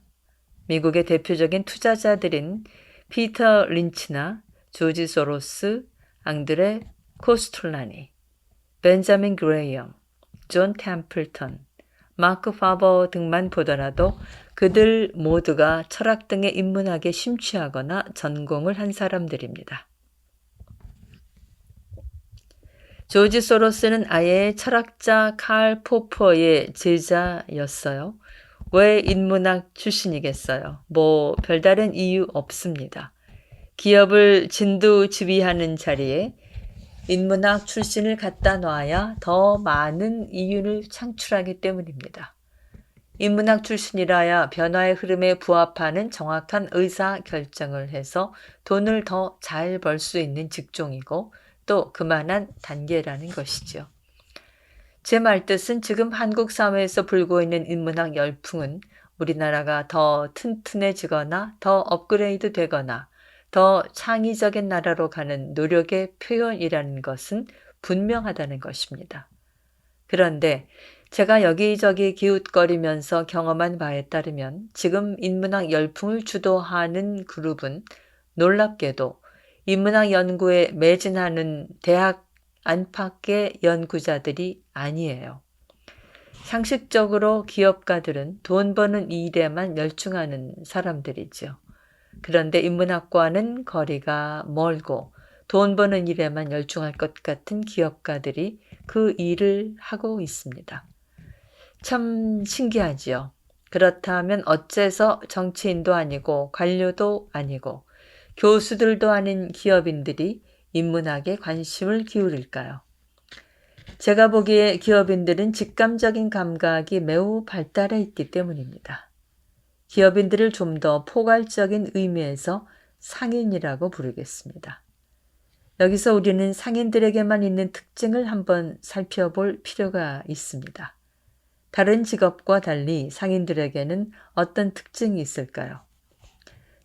[SPEAKER 1] 미국의 대표적인 투자자들인 피터 린치나 조지 소로스, 앙드레 코스툴라니, 벤자민 그레이엄, 존 템플턴, 마크 파버 등만 보더라도 그들 모두가 철학 등의 인문학에 심취하거나 전공을 한 사람들입니다. 조지 소로스는 아예 철학자 칼 포퍼의 제자였어요. 왜 인문학 출신이겠어요? 뭐 별다른 이유 없습니다. 기업을 진두지휘하는 자리에 인문학 출신을 갖다 놔야 더 많은 이윤을 창출하기 때문입니다. 인문학 출신이라야 변화의 흐름에 부합하는 정확한 의사결정을 해서 돈을 더 잘 벌 수 있는 직종이고 또 그만한 단계라는 것이죠. 제 말뜻은 지금 한국 사회에서 불고 있는 인문학 열풍은 우리나라가 더 튼튼해지거나 더 업그레이드 되거나 더 창의적인 나라로 가는 노력의 표현이라는 것은 분명하다는 것입니다. 그런데 제가 여기저기 기웃거리면서 경험한 바에 따르면 지금 인문학 열풍을 주도하는 그룹은 놀랍게도 인문학 연구에 매진하는 대학 안팎의 연구자들이 아니에요. 상식적으로 기업가들은 돈 버는 일에만 열중하는 사람들이죠. 그런데 인문학과는 거리가 멀고 돈 버는 일에만 열중할 것 같은 기업가들이 그 일을 하고 있습니다. 참 신기하지요. 그렇다면 어째서 정치인도 아니고 관료도 아니고 교수들도 아닌 기업인들이 인문학에 관심을 기울일까요? 제가 보기에 기업인들은 직감적인 감각이 매우 발달해 있기 때문입니다. 기업인들을 좀 더 포괄적인 의미에서 상인이라고 부르겠습니다. 여기서 우리는 상인들에게만 있는 특징을 한번 살펴볼 필요가 있습니다. 다른 직업과 달리 상인들에게는 어떤 특징이 있을까요?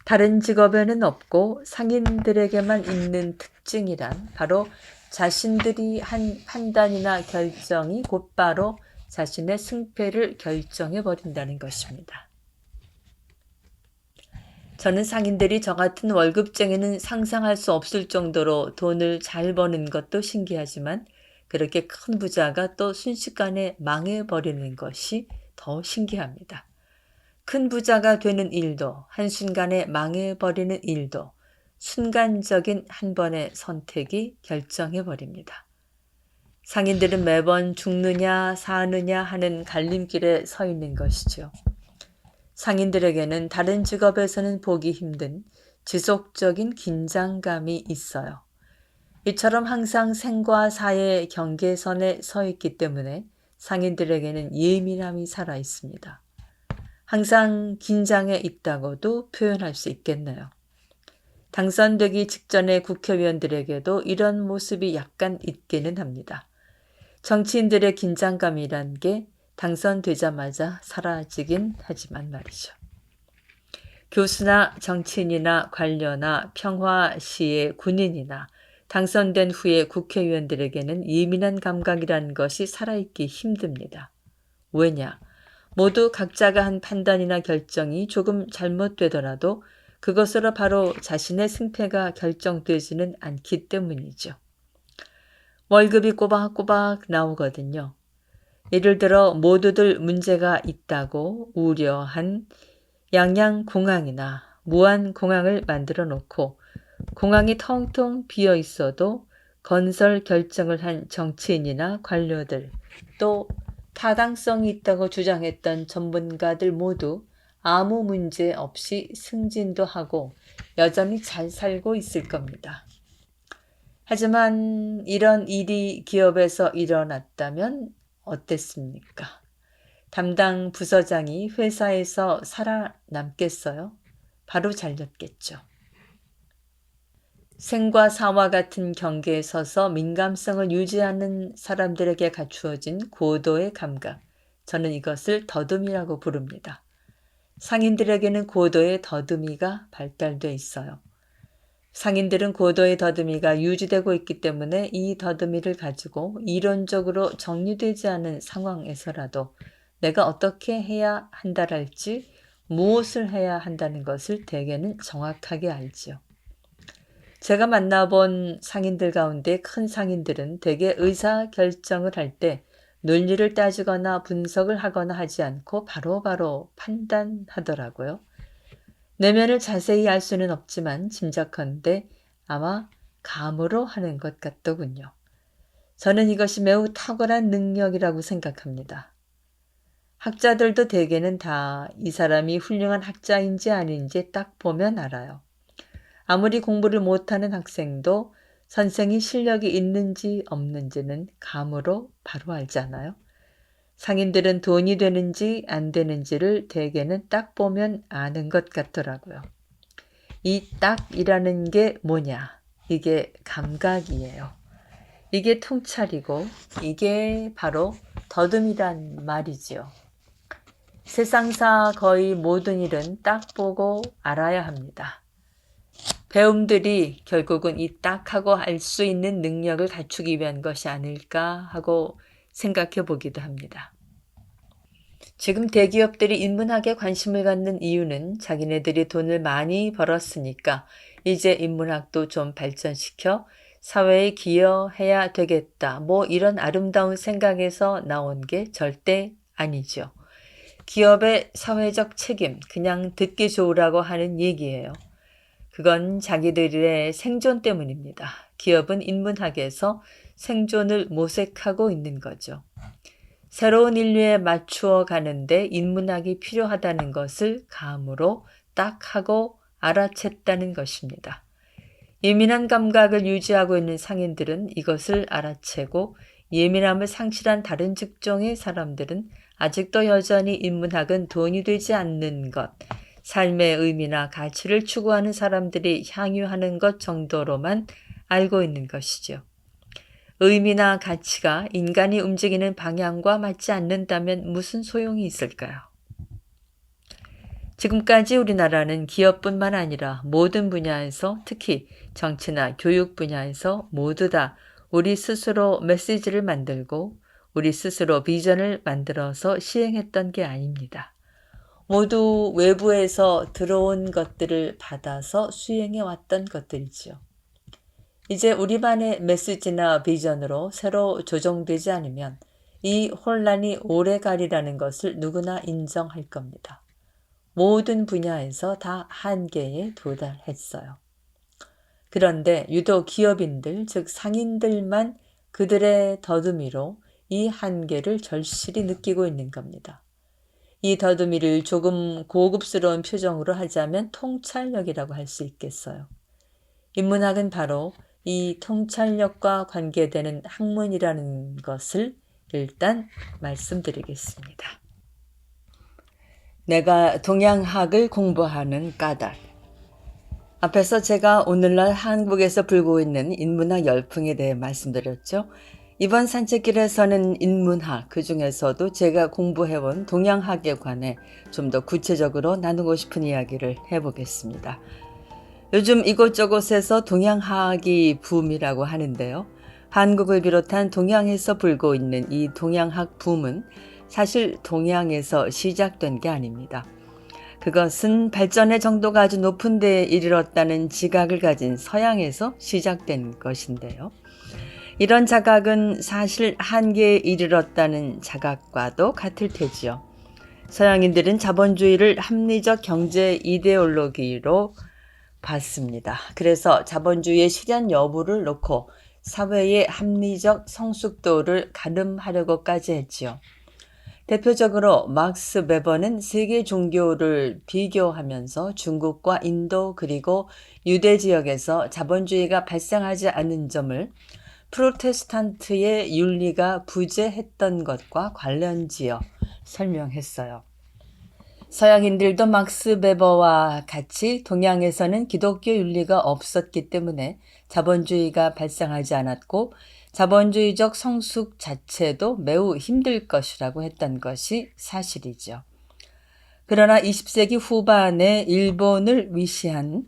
[SPEAKER 1] 다른 직업에는 없고 상인들에게만 있는 특징이란 바로 자신들이 한 판단이나 결정이 곧바로 자신의 승패를 결정해 버린다는 것입니다. 저는 상인들이 저 같은 월급쟁이는 상상할 수 없을 정도로 돈을 잘 버는 것도 신기하지만 그렇게 큰 부자가 또 순식간에 망해버리는 것이 더 신기합니다. 큰 부자가 되는 일도 한순간에 망해버리는 일도 순간적인 한 번의 선택이 결정해버립니다. 상인들은 매번 죽느냐 사느냐 하는 갈림길에 서 있는 것이죠. 상인들에게는 다른 직업에서는 보기 힘든 지속적인 긴장감이 있어요. 이처럼 항상 생과 사의 경계선에 서 있기 때문에 상인들에게는 예민함이 살아 있습니다. 항상 긴장해 있다고도 표현할 수 있겠네요. 당선되기 직전의 국회의원들에게도 이런 모습이 약간 있기는 합니다. 정치인들의 긴장감이란 게 당선되자마자 사라지긴 하지만 말이죠. 교수나 정치인이나 관료나 평화시의 군인이나 당선된 후에 국회의원들에게는 예민한 감각이라는 것이 살아있기 힘듭니다. 왜냐? 모두 각자가 한 판단이나 결정이 조금 잘못되더라도 그것으로 바로 자신의 승패가 결정되지는 않기 때문이죠. 월급이 꼬박꼬박 나오거든요. 예를 들어 모두들 문제가 있다고 우려한 양양공항이나 무안공항을 만들어 놓고 공항이 텅텅 비어 있어도 건설 결정을 한 정치인이나 관료들 또 타당성이 있다고 주장했던 전문가들 모두 아무 문제 없이 승진도 하고 여전히 잘 살고 있을 겁니다. 하지만 이런 일이 기업에서 일어났다면 어땠습니까? 담당 부서장이 회사에서 살아남겠어요? 바로 잘렸겠죠. 생과 사와 같은 경계에 서서 민감성을 유지하는 사람들에게 갖추어진 고도의 감각. 저는 이것을 더듬이라고 부릅니다. 상인들에게는 고도의 더듬이가 발달돼 있어요. 상인들은 고도의 더듬이가 유지되고 있기 때문에 이 더듬이를 가지고 이론적으로 정리되지 않은 상황에서라도 내가 어떻게 해야 한다랄지 무엇을 해야 한다는 것을 대개는 정확하게 알지요. 제가 만나본 상인들 가운데 큰 상인들은 대개 의사결정을 할 때 논리를 따지거나 분석을 하거나 하지 않고 바로바로 판단하더라고요. 내면을 자세히 알 수는 없지만 짐작컨대 아마 감으로 하는 것 같더군요. 저는 이것이 매우 탁월한 능력이라고 생각합니다. 학자들도 대개는 다 이 사람이 훌륭한 학자인지 아닌지 딱 보면 알아요. 아무리 공부를 못하는 학생도 선생이 실력이 있는지 없는지는 감으로 바로 알잖아요. 상인들은 돈이 되는지 안 되는지를 대개는 딱 보면 아는 것 같더라고요. 이 딱이라는 게 뭐냐? 이게 감각이에요. 이게 통찰이고 이게 바로 더듬이란 말이지요. 세상사 거의 모든 일은 딱 보고 알아야 합니다. 배움들이 결국은 이 딱하고 알 수 있는 능력을 갖추기 위한 것이 아닐까 하고 생각해 보기도 합니다. 지금 대기업들이 인문학에 관심을 갖는 이유는 자기네들이 돈을 많이 벌었으니까 이제 인문학도 좀 발전시켜 사회에 기여해야 되겠다. 뭐 이런 아름다운 생각에서 나온 게 절대 아니죠. 기업의 사회적 책임, 그냥 듣기 좋으라고 하는 얘기예요. 그건 자기들의 생존 때문입니다. 기업은 인문학에서 생존을 모색하고 있는 거죠. 새로운 인류에 맞추어 가는데 인문학이 필요하다는 것을 감으로 딱 하고 알아챘다는 것입니다. 예민한 감각을 유지하고 있는 상인들은 이것을 알아채고 예민함을 상실한 다른 직종의 사람들은 아직도 여전히 인문학은 돈이 되지 않는 것, 삶의 의미나 가치를 추구하는 사람들이 향유하는 것 정도로만 알고 있는 것이죠. 의미나 가치가 인간이 움직이는 방향과 맞지 않는다면 무슨 소용이 있을까요? 지금까지 우리나라는 기업뿐만 아니라 모든 분야에서 특히 정치나 교육 분야에서 모두 다 우리 스스로 메시지를 만들고 우리 스스로 비전을 만들어서 시행했던 게 아닙니다. 모두 외부에서 들어온 것들을 받아서 수행해 왔던 것들이지요. 이제 우리만의 메시지나 비전으로 새로 조정되지 않으면 이 혼란이 오래가리라는 것을 누구나 인정할 겁니다. 모든 분야에서 다 한계에 도달했어요. 그런데 유독 기업인들, 즉 상인들만 그들의 더듬이로 이 한계를 절실히 느끼고 있는 겁니다. 이 더듬이를 조금 고급스러운 표정으로 하자면 통찰력이라고 할 수 있겠어요. 인문학은 바로 이 통찰력과 관계되는 학문이라는 것을 일단 말씀드리겠습니다. 내가 동양학을 공부하는 까닭. 앞에서 제가 오늘날 한국에서 불고 있는 인문학 열풍에 대해 말씀드렸죠. 이번 산책길에서는 인문학, 그 중에서도 제가 공부해온 동양학에 관해 좀 더 구체적으로 나누고 싶은 이야기를 해보겠습니다. 요즘 이곳저곳에서 동양학이 붐이라고 하는데요. 한국을 비롯한 동양에서 불고 있는 이 동양학 붐은 사실 동양에서 시작된 게 아닙니다. 그것은 발전의 정도가 아주 높은 데에 이르렀다는 지각을 가진 서양에서 시작된 것인데요. 이런 자각은 사실 한계에 이르렀다는 자각과도 같을 테지요. 서양인들은 자본주의를 합리적 경제 이데올로기로 봤습니다. 그래서 자본주의의 실현 여부를 놓고 사회의 합리적 성숙도를 가늠하려고까지 했지요. 대표적으로 막스 베버는 세계 종교를 비교하면서 중국과 인도 그리고 유대 지역에서 자본주의가 발생하지 않은 점을 프로테스탄트의 윤리가 부재했던 것과 관련지어 설명했어요. 서양인들도 막스 베버와 같이 동양에서는 기독교 윤리가 없었기 때문에 자본주의가 발생하지 않았고 자본주의적 성숙 자체도 매우 힘들 것이라고 했던 것이 사실이죠. 그러나 20세기 후반에 일본을 위시한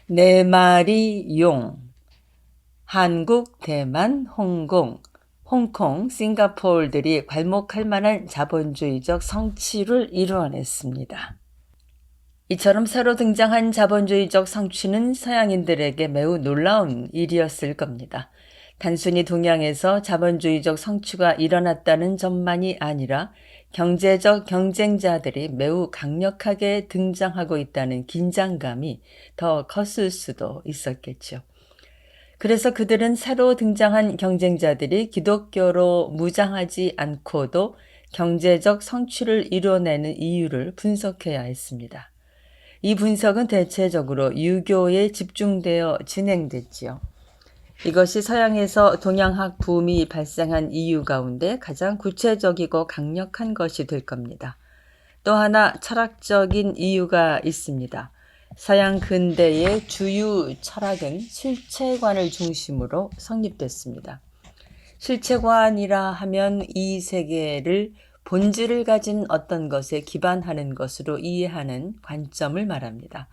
[SPEAKER 1] 네 마리 용, 한국, 대만, 홍콩, 싱가포르들이 괄목할 만한 자본주의적 성취를 이루어냈습니다. 이처럼 새로 등장한 자본주의적 성취는 서양인들에게 매우 놀라운 일이었을 겁니다. 단순히 동양에서 자본주의적 성취가 일어났다는 점만이 아니라 경제적 경쟁자들이 매우 강력하게 등장하고 있다는 긴장감이 더 컸을 수도 있었겠죠. 그래서 그들은 새로 등장한 경쟁자들이 기독교로 무장하지 않고도 경제적 성취를 이뤄내는 이유를 분석해야 했습니다. 이 분석은 대체적으로 유교에 집중되어 진행됐지요. 이것이 서양에서 동양학 붐이 발생한 이유 가운데 가장 구체적이고 강력한 것이 될 겁니다. 또 하나 철학적인 이유가 있습니다. 서양 근대의 주요 철학은 실체관을 중심으로 성립됐습니다. 실체관이라 하면 이 세계를 본질을 가진 어떤 것에 기반하는 것으로 이해하는 관점을 말합니다.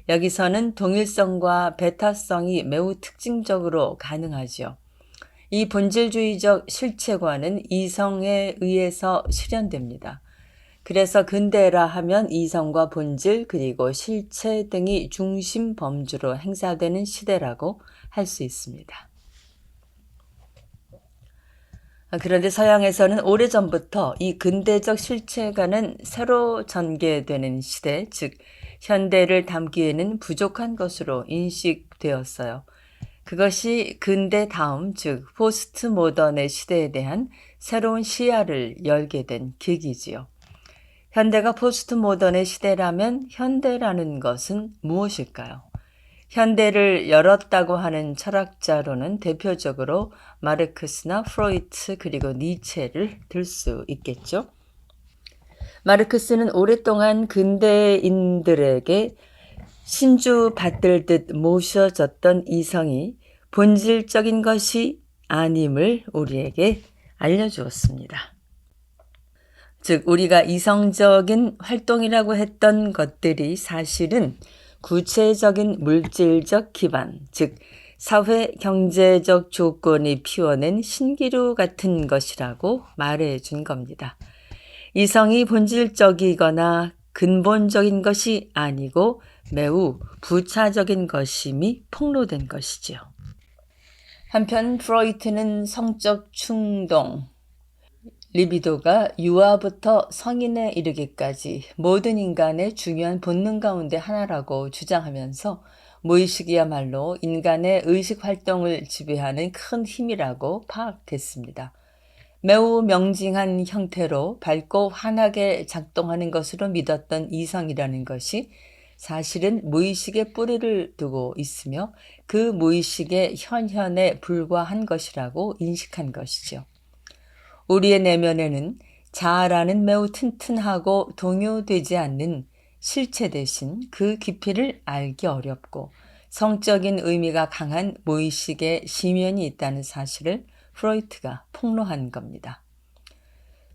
[SPEAKER 1] 여기서는 동일성과 배타성이 매우 특징적으로 가능하죠. 이 본질주의적 실체관은 이성에 의해서 실현됩니다. 그래서 근대라 하면 이성과 본질 그리고 실체 등이 중심 범주로 행사되는 시대라고 할 수 있습니다. 그런데 서양에서는 오래전부터 이 근대적 실체관은 새로 전개되는 시대, 즉 현대를 담기에는 부족한 것으로 인식되었어요. 그것이 근대 다음, 즉 포스트 모던의 시대에 대한 새로운 시야를 열게 된 계기지요. 현대가 포스트 모던의 시대라면 현대라는 것은 무엇일까요? 현대를 열었다고 하는 철학자로는 대표적으로 마르크스나 프로이트 그리고 니체를 들 수 있겠죠. 마르크스는 오랫동안 근대인들에게 신주받들 듯 모셔졌던 이성이 본질적인 것이 아님을 우리에게 알려주었습니다. 즉 우리가 이성적인 활동이라고 했던 것들이 사실은 구체적인 물질적 기반, 즉 사회 경제적 조건이 피워낸 신기루 같은 것이라고 말해준 겁니다. 이성이 본질적이거나 근본적인 것이 아니고 매우 부차적인 것임이 폭로된 것이지요. 한편 프로이트는 성적 충동, 리비도가 유아부터 성인에 이르기까지 모든 인간의 중요한 본능 가운데 하나라고 주장하면서 무의식이야말로 인간의 의식 활동을 지배하는 큰 힘이라고 파악했습니다. 매우 명징한 형태로 밝고 환하게 작동하는 것으로 믿었던 이성이라는 것이 사실은 무의식의 뿌리를 두고 있으며 그 무의식의 현현에 불과한 것이라고 인식한 것이죠. 우리의 내면에는 자아라는 매우 튼튼하고 동요되지 않는 실체 대신 그 깊이를 알기 어렵고 성적인 의미가 강한 무의식의 심연이 있다는 사실을 프로이트가 폭로한 겁니다.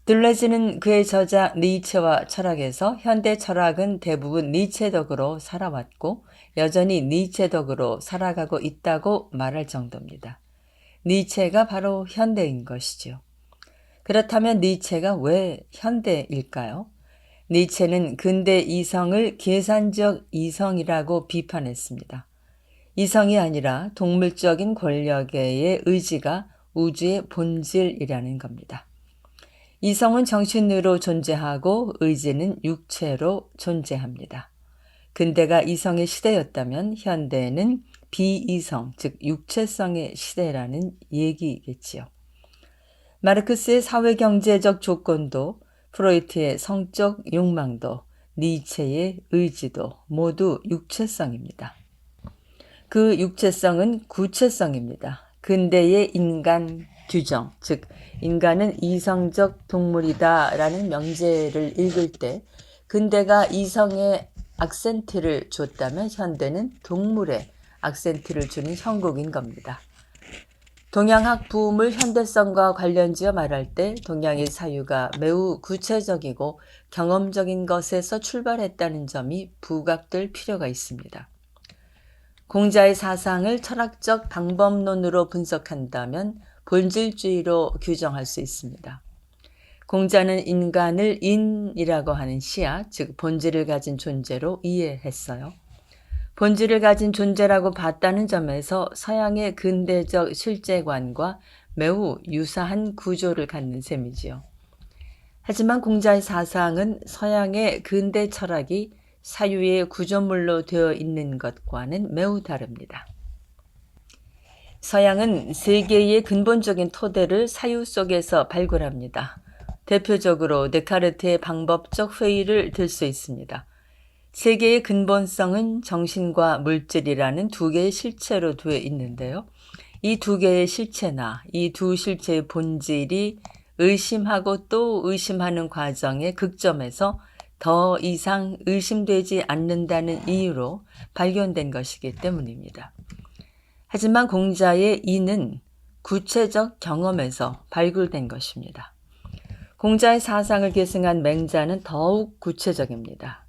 [SPEAKER 1] 들레즈는 그의 저자 니체와 철학에서 현대 철학은 대부분 니체덕으로 살아왔고 여전히 니체덕으로 살아가고 있다고 말할 정도입니다. 니체가 바로 현대인 것이죠. 그렇다면 니체가 왜 현대일까요? 니체는 근대 이성을 계산적 이성이라고 비판했습니다. 이성이 아니라 동물적인 권력의 의지가 우주의 본질이라는 겁니다. 이성은 정신으로 존재하고 의지는 육체로 존재합니다. 근대가 이성의 시대였다면 현대는 비이성, 즉 육체성의 시대라는 얘기겠지요. 마르크스의 사회경제적 조건도 프로이트의 성적 욕망도, 니체의 의지도 모두 육체성입니다. 그 육체성은 구체성입니다. 근대의 인간 규정, 즉 인간은 이성적 동물이다라는 명제를 읽을 때 근대가 이성에 악센트를 줬다면 현대는 동물에 악센트를 주는 형국인 겁니다. 동양학 부음을 현대성과 관련지어 말할 때 동양의 사유가 매우 구체적이고 경험적인 것에서 출발했다는 점이 부각될 필요가 있습니다. 공자의 사상을 철학적 방법론으로 분석한다면 본질주의로 규정할 수 있습니다. 공자는 인간을 인이라고 하는 시야, 즉 본질을 가진 존재로 이해했어요. 본질을 가진 존재라고 봤다는 점에서 서양의 근대적 실제관과 매우 유사한 구조를 갖는 셈이지요. 하지만 공자의 사상은 서양의 근대 철학이 사유의 구조물로 되어 있는 것과는 매우 다릅니다. 서양은 세계의 근본적인 토대를 사유 속에서 발굴합니다. 대표적으로 데카르트의 방법적 회의를 들 수 있습니다. 세계의 근본성은 정신과 물질이라는 두 개의 실체로 되어 있는데요. 이 두 개의 실체나 이 두 실체의 본질이 의심하고 또 의심하는 과정의 극점에서 더 이상 의심되지 않는다는 이유로 발견된 것이기 때문입니다. 하지만 공자의 이는 구체적 경험에서 발굴된 것입니다. 공자의 사상을 계승한 맹자는 더욱 구체적입니다.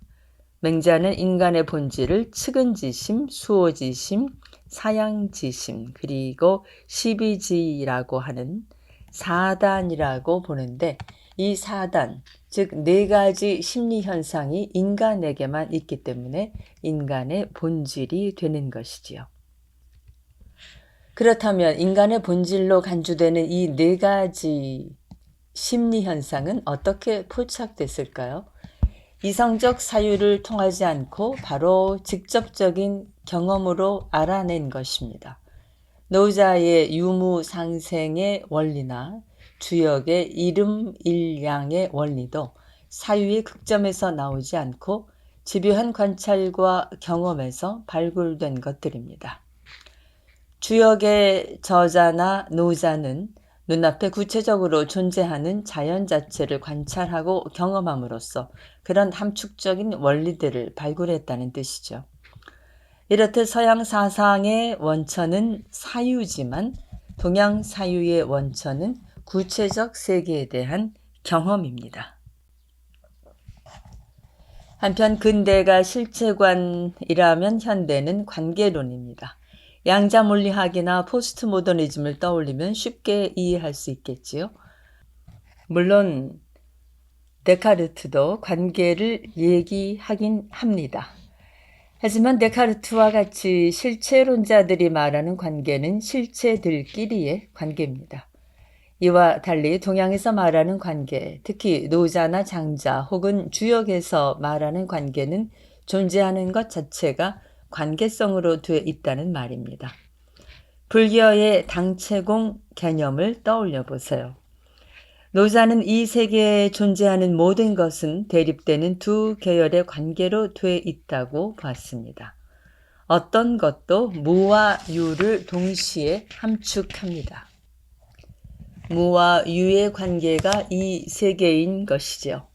[SPEAKER 1] 맹자는 인간의 본질을 측은지심, 수호지심, 사양지심, 그리고 시비지라고 하는 사단이라고 보는데 이 사단, 즉 네 가지 심리현상이 인간에게만 있기 때문에 인간의 본질이 되는 것이지요. 그렇다면 인간의 본질로 간주되는 이 네 가지 심리현상은 어떻게 포착됐을까요? 이성적 사유를 통하지 않고 바로 직접적인 경험으로 알아낸 것입니다. 노자의 유무상생의 원리나 주역의 일음일양의 원리도 사유의 극점에서 나오지 않고 집요한 관찰과 경험에서 발굴된 것들입니다. 주역의 저자나 노자는 눈앞에 구체적으로 존재하는 자연 자체를 관찰하고 경험함으로써 그런 함축적인 원리들을 발굴했다는 뜻이죠. 이렇듯 서양 사상의 원천은 사유지만 동양 사유의 원천은 구체적 세계에 대한 경험입니다. 한편 근대가 실체관이라면 현대는 관계론입니다. 양자물리학이나 포스트 모더니즘을 떠올리면 쉽게 이해할 수 있겠지요. 물론 데카르트도 관계를 얘기하긴 합니다. 하지만 데카르트와 같이 실체론자들이 말하는 관계는 실체들끼리의 관계입니다. 이와 달리 동양에서 말하는 관계, 특히 노자나 장자 혹은 주역에서 말하는 관계는 존재하는 것 자체가 관계성으로 되어 있다는 말입니다. 불교의 당체공 개념을 떠올려 보세요. 노자는 이 세계에 존재하는 모든 것은 대립되는 두 계열의 관계로 되어 있다고 봤습니다. 어떤 것도 무와 유를 동시에 함축합니다. 무와 유의 관계가 이 세계인 것이죠.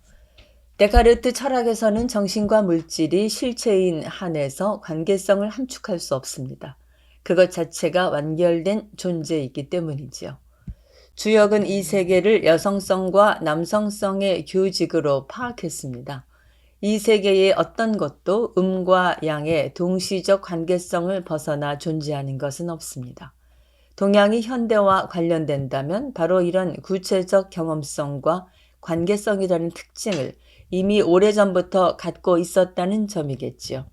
[SPEAKER 1] 데카르트 철학에서는 정신과 물질이 실체인 한에서 관계성을 함축할 수 없습니다. 그것 자체가 완결된 존재이기 때문이지요. 주역은 이 세계를 여성성과 남성성의 교직으로 파악했습니다. 이 세계의 어떤 것도 음과 양의 동시적 관계성을 벗어나 존재하는 것은 없습니다. 동양이 현대와 관련된다면 바로 이런 구체적 경험성과 관계성이라는 특징을 이미 오래전부터 갖고 있었다는 점이겠지요.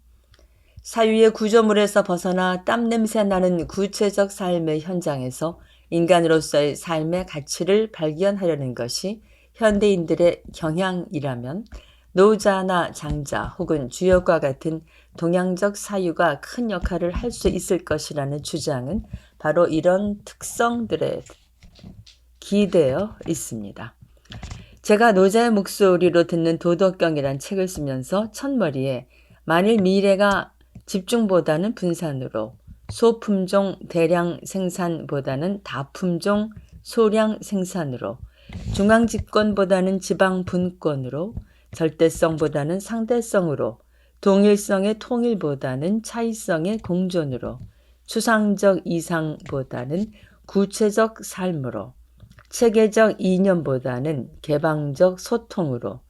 [SPEAKER 1] 사유의 구조물에서 벗어나 땀냄새 나는 구체적 삶의 현장에서 인간으로서의 삶의 가치를 발견하려는 것이 현대인들의 경향이라면 노자나 장자 혹은 주역과 같은 동양적 사유가 큰 역할을 할 수 있을 것이라는 주장은 바로 이런 특성들에 기대어 있습니다. 제가 노자의 목소리로 듣는 도덕경이란 책을 쓰면서 첫머리에 만일 미래가 집중보다는 분산으로, 소품종 대량 생산보다는 다품종 소량 생산으로, 중앙집권보다는 지방분권으로, 절대성보다는 상대성으로, 동일성의 통일보다는 차이성의 공존으로, 추상적 이상보다는 구체적 삶으로, 체계적 이념보다는 개방적 소통으로,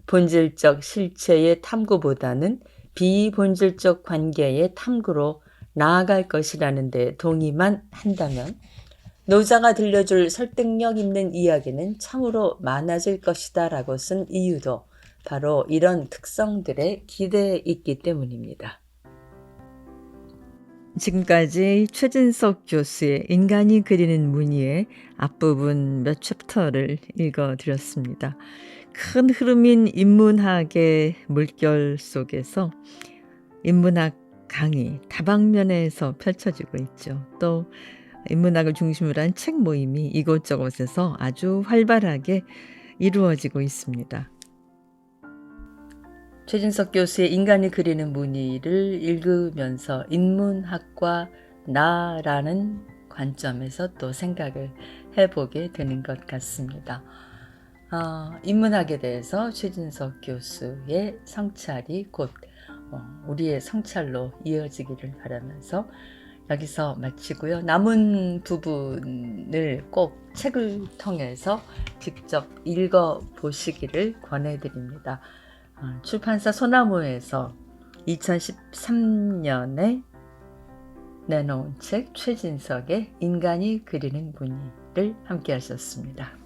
[SPEAKER 1] 본질적 실체의 탐구보다는 비본질적 관계의 탐구로 나아갈 것이라는 데 동의만 한다면 노자가 들려줄 설득력 있는 이야기는 참으로 많아질 것이다 라고 쓴 이유도 바로 이런 특성들에 기대에 있기 때문입니다. 지금까지 최진석 교수의 인간이 그리는 무늬의 앞부분 몇 챕터를 읽어드렸습니다. 큰 흐름인 인문학의 물결 속에서 인문학 강의 다방면에서 펼쳐지고 있죠. 또 인문학을 중심으로 한 책 모임이 이곳저곳에서 아주 활발하게 이루어지고 있습니다. 최진석 교수의 인간이 그리는 무늬를 읽으면서 인문학과 나라는 관점에서 또 생각을 해보게 되는 것 같습니다. 인문학에 대해서 최진석 교수의 성찰이 곧 우리의 성찰로 이어지기를 바라면서 여기서 마치고요. 남은 부분을 꼭 책을 통해서 직접 읽어보시기를 권해드립니다. 출판사 소나무에서 2013년에 내놓은 책 최진석의 인간이 그리는 무늬를 함께 하셨습니다.